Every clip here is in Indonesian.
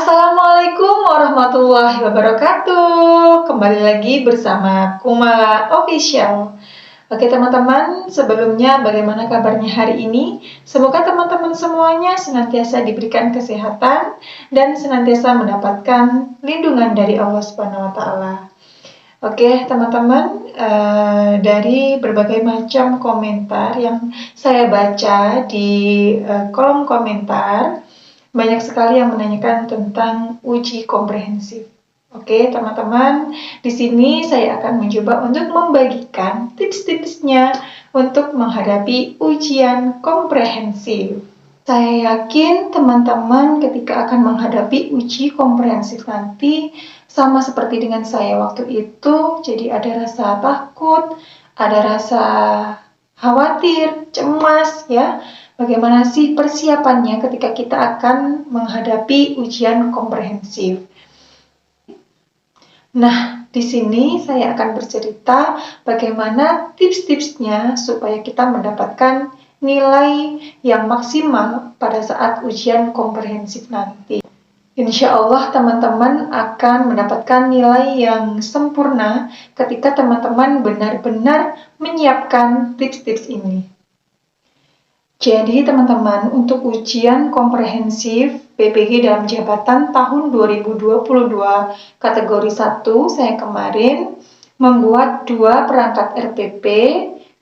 Assalamualaikum warahmatullahi wabarakatuh. Kembali lagi bersama Kumala Official. Oke teman-teman, sebelumnya bagaimana kabarnya hari ini? Semoga teman-teman semuanya senantiasa diberikan kesehatan dan senantiasa mendapatkan lindungan dari Allah Subhanahu wa Ta'ala. Oke teman-teman, dari berbagai macam komentar yang saya baca di kolom komentar, banyak sekali yang menanyakan tentang uji komprehensif. Oke, teman-teman, di sini saya akan mencoba untuk membagikan tips-tipsnya untuk menghadapi ujian komprehensif. Saya yakin teman-teman ketika akan menghadapi uji komprehensif nanti sama seperti dengan saya waktu itu, jadi ada rasa takut, ada rasa khawatir, cemas, ya. Bagaimana sih persiapannya ketika kita akan menghadapi ujian komprehensif? Nah, di sini saya akan bercerita bagaimana tips-tipsnya supaya kita mendapatkan nilai yang maksimal pada saat ujian komprehensif nanti. Insya Allah teman-teman akan mendapatkan nilai yang sempurna ketika teman-teman benar-benar menyiapkan tips-tips ini. Jadi teman-teman, untuk ujian komprehensif PPG dalam jabatan tahun 2022 kategori 1, saya kemarin membuat 2 perangkat RPP,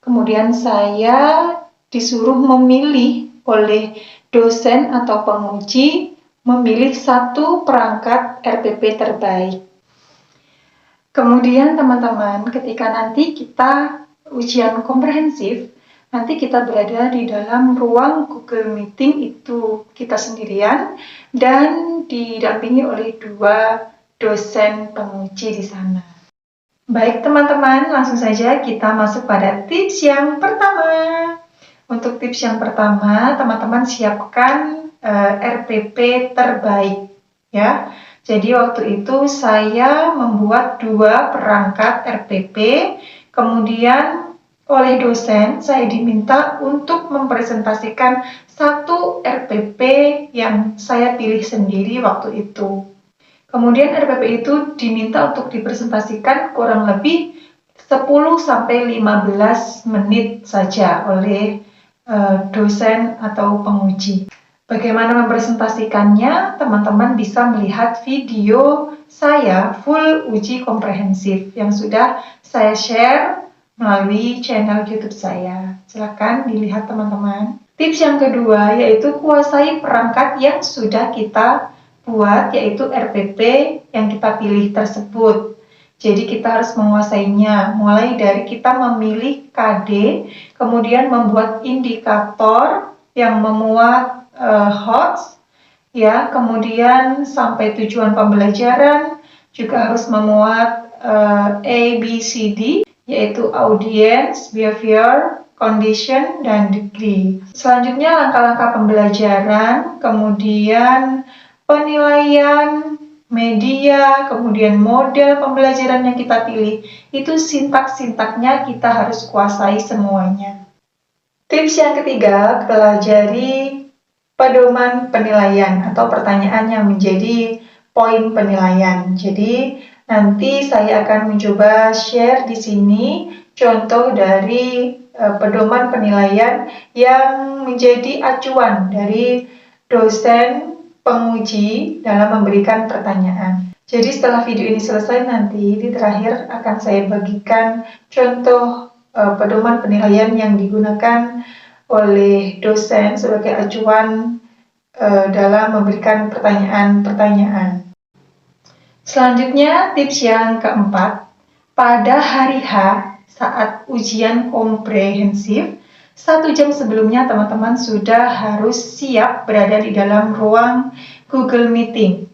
kemudian saya disuruh memilih oleh dosen atau penguji memilih 1 perangkat RPP terbaik. Kemudian teman-teman, ketika nanti kita ujian komprehensif, nanti kita berada di dalam ruang Google Meeting itu kita sendirian dan didampingi oleh 2 dosen penguji di sana. Baik teman-teman, langsung saja kita masuk pada tips yang pertama. Untuk tips yang pertama, teman-teman siapkan RPP terbaik, ya. Jadi waktu itu saya membuat 2 perangkat RPP, kemudian oleh dosen saya diminta untuk mempresentasikan 1 RPP yang saya pilih sendiri waktu itu. Kemudian RPP itu diminta untuk dipresentasikan kurang lebih 10-15 menit saja oleh dosen atau penguji. Bagaimana mempresentasikannya? Teman-teman bisa melihat video saya full uji komprehensif yang sudah saya share melalui channel YouTube saya. Silakan dilihat teman-teman. Tips yang kedua yaitu kuasai perangkat yang sudah kita buat, yaitu RPP yang kita pilih tersebut. Jadi kita harus menguasainya, mulai dari kita memilih KD, kemudian membuat indikator yang memuat HOTS, ya, kemudian sampai tujuan pembelajaran juga harus memuat ABCD, yaitu audience, behavior, condition, dan degree. Selanjutnya langkah-langkah pembelajaran, kemudian penilaian, media, kemudian model pembelajaran yang kita pilih. Itu sintak-sintaknya kita harus kuasai semuanya. Tips yang ketiga, pelajari pedoman penilaian atau pertanyaan yang menjadi poin penilaian. Jadi nanti saya akan mencoba share di sini contoh dari pedoman penilaian yang menjadi acuan dari dosen penguji dalam memberikan pertanyaan. Jadi setelah video ini selesai nanti di terakhir akan saya bagikan contoh pedoman penilaian yang digunakan oleh dosen sebagai acuan dalam memberikan pertanyaan-pertanyaan. Selanjutnya, tips yang keempat, pada hari H saat ujian komprehensif, 1 jam sebelumnya teman-teman sudah harus siap berada di dalam ruang Google Meeting.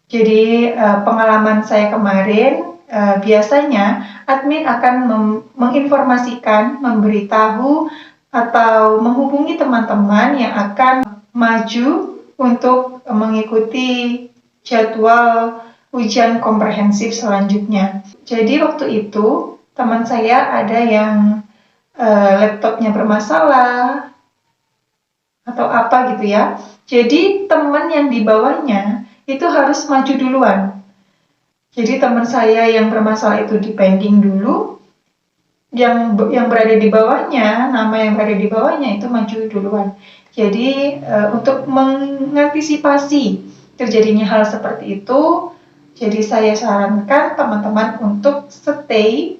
Jadi pengalaman saya kemarin, biasanya admin akan menginformasikan, memberitahu atau menghubungi teman-teman yang akan maju untuk mengikuti jadwal ujian komprehensif selanjutnya. Jadi waktu itu teman saya ada yang laptopnya bermasalah atau apa gitu ya. Jadi teman yang di bawahnya itu harus maju duluan. Jadi teman saya yang bermasalah itu dipending dulu, yang berada di bawahnya, nama yang berada di bawahnya itu maju duluan. Jadi untuk mengantisipasi terjadinya hal seperti itu, jadi saya sarankan teman-teman untuk stay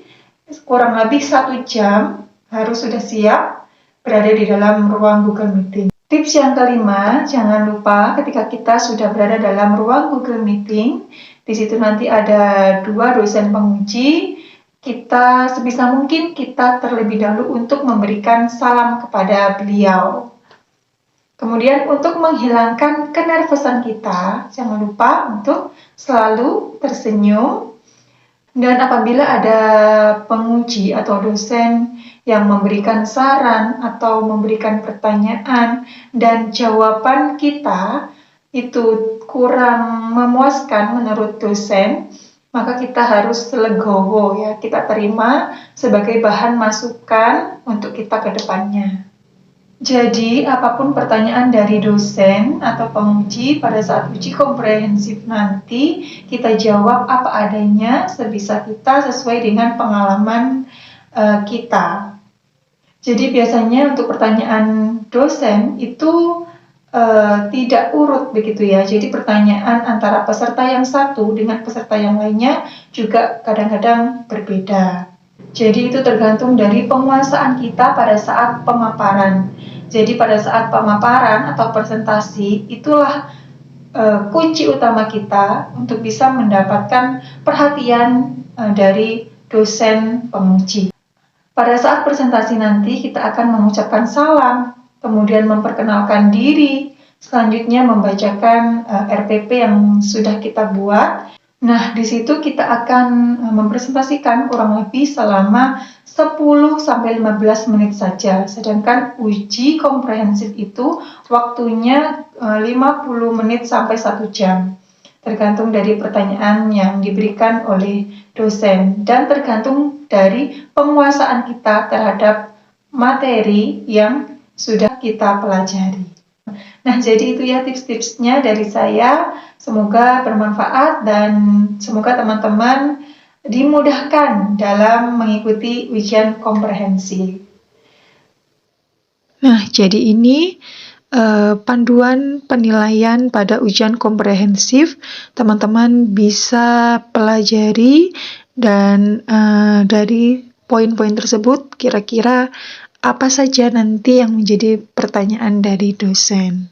kurang lebih 1 jam, harus sudah siap berada di dalam ruang Google Meeting. Tips yang kelima, jangan lupa ketika kita sudah berada dalam ruang Google Meeting, di situ nanti ada 2 dosen penguji, kita sebisa mungkin kita terlebih dahulu untuk memberikan salam kepada beliau. Kemudian untuk menghilangkan kenervesan kita, jangan lupa untuk selalu tersenyum. Dan apabila ada penguji atau dosen yang memberikan saran atau memberikan pertanyaan dan jawaban kita itu kurang memuaskan menurut dosen, maka kita harus legowo ya, kita terima sebagai bahan masukan untuk kita ke depannya. Jadi, apapun pertanyaan dari dosen atau penguji pada saat uji komprehensif nanti, kita jawab apa adanya sebisa kita sesuai dengan pengalaman kita. Jadi, biasanya untuk pertanyaan dosen itu tidak urut begitu ya. Jadi, pertanyaan antara peserta yang satu dengan peserta yang lainnya juga kadang-kadang berbeda. Jadi itu tergantung dari penguasaan kita pada saat pemaparan. Jadi pada saat pemaparan atau presentasi, itulah kunci utama kita untuk bisa mendapatkan perhatian dari dosen penguji. Pada saat presentasi nanti kita akan mengucapkan salam, kemudian memperkenalkan diri, selanjutnya membacakan RPP yang sudah kita buat. Nah, di situ kita akan mempresentasikan kurang lebih selama 10-15 menit saja. Sedangkan uji komprehensif itu waktunya 50 menit sampai 1 jam. Tergantung dari pertanyaan yang diberikan oleh dosen dan tergantung dari penguasaan kita terhadap materi yang sudah kita pelajari. Nah, jadi itu ya tips-tipsnya dari saya. Semoga bermanfaat dan semoga teman-teman dimudahkan dalam mengikuti ujian komprehensif. Nah, jadi ini panduan penilaian pada ujian komprehensif. Teman-teman bisa pelajari dan dari poin-poin tersebut kira-kira apa saja nanti yang menjadi pertanyaan dari dosen.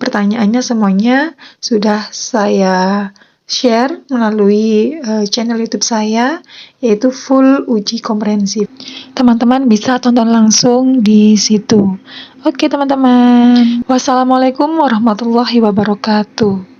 Pertanyaannya semuanya sudah saya share melalui channel YouTube saya, yaitu full uji komprehensif. Teman-teman bisa tonton langsung di situ. Oke teman-teman, wassalamualaikum warahmatullahi wabarakatuh.